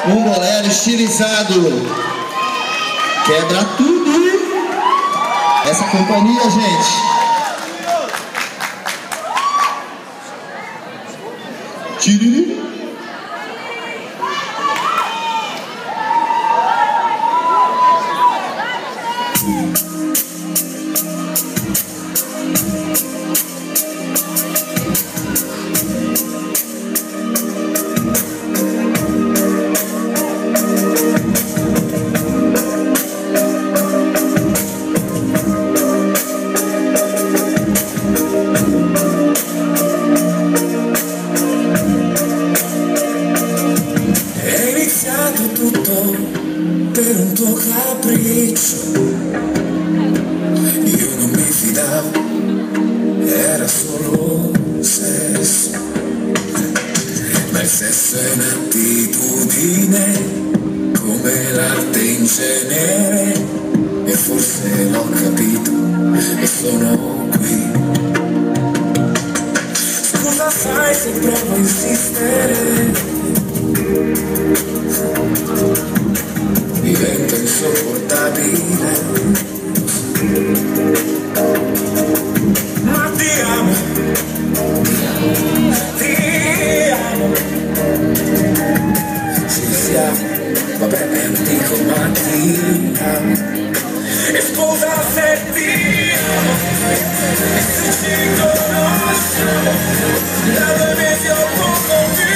Um bolero estilizado. Quebra tudo. Essa companhia, gente. Tiriri. Tutto per un tuo capriccio, io non mi fidavo, era solo sesso, ma il sesso è un'attitudine, come l'arte in genere, e forse l'ho capito e sono qui. Scusa, sai se provo a insistere, diventa insopportabile, ma ti amo, ti amo. Ci siamo, vabbè è antico ma ti amo. E scusa se ti amo, e se ci conosciamo, da 2 mesi o poco più.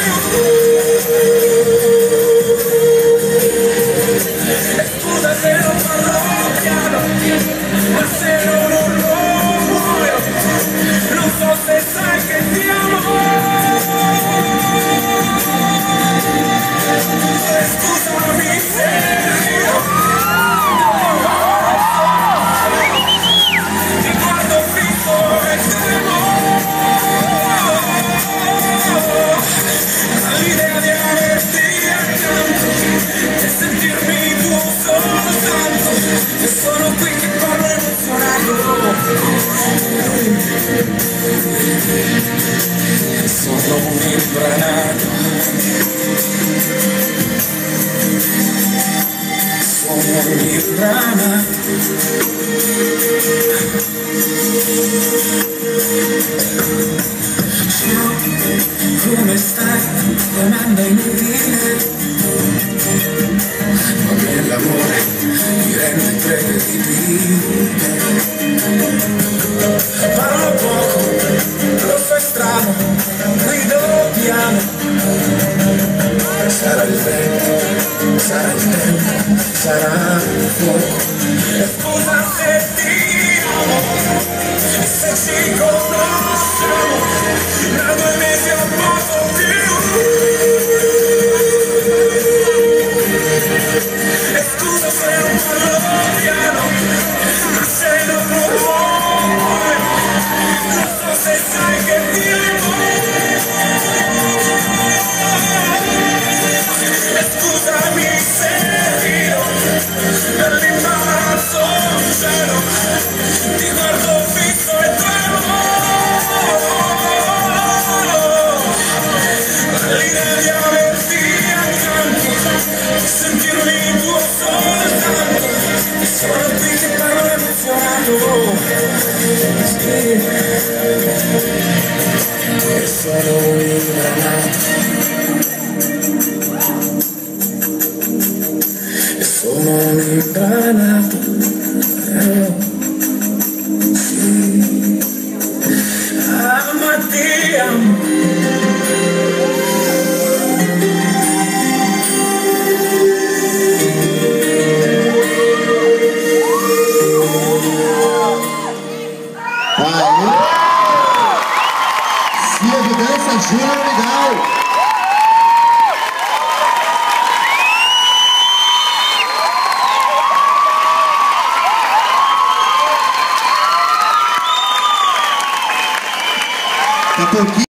Se non parlo piano, ma se non urlo muoio, non so se sai che ti amo. Scusami se io ti guardo fisso e temo l'idea di averti accanto e sentirmi tuo soltanto, e sono qui che parlo emozionato, sono un imbranato, sono un imbranato. Ciao, come stai? Domanda inutile, ma nell'amore mi rende prevedibile. Parlo poco, lo fai strano, grido piano. Sarà il vento, sarà il tempo, sarà il fuoco. E scusa se ti amo, e se ci conosciamo, da 2 mesi o poco più. E scusa se non parlo piano, ma se non muoio, non so se sai che ti amo. E scusami se io nell'imbarazzo zero ti guardo fisso e tremo, l'idea di averti accanto, sentirmi tuo soltanto, e sono qui che parlo emozionato, e sono un ingranato, e sono un ingranato, sì, ma ti amo. Cia de Dança Júnior Legal. Daqui a pouquinho.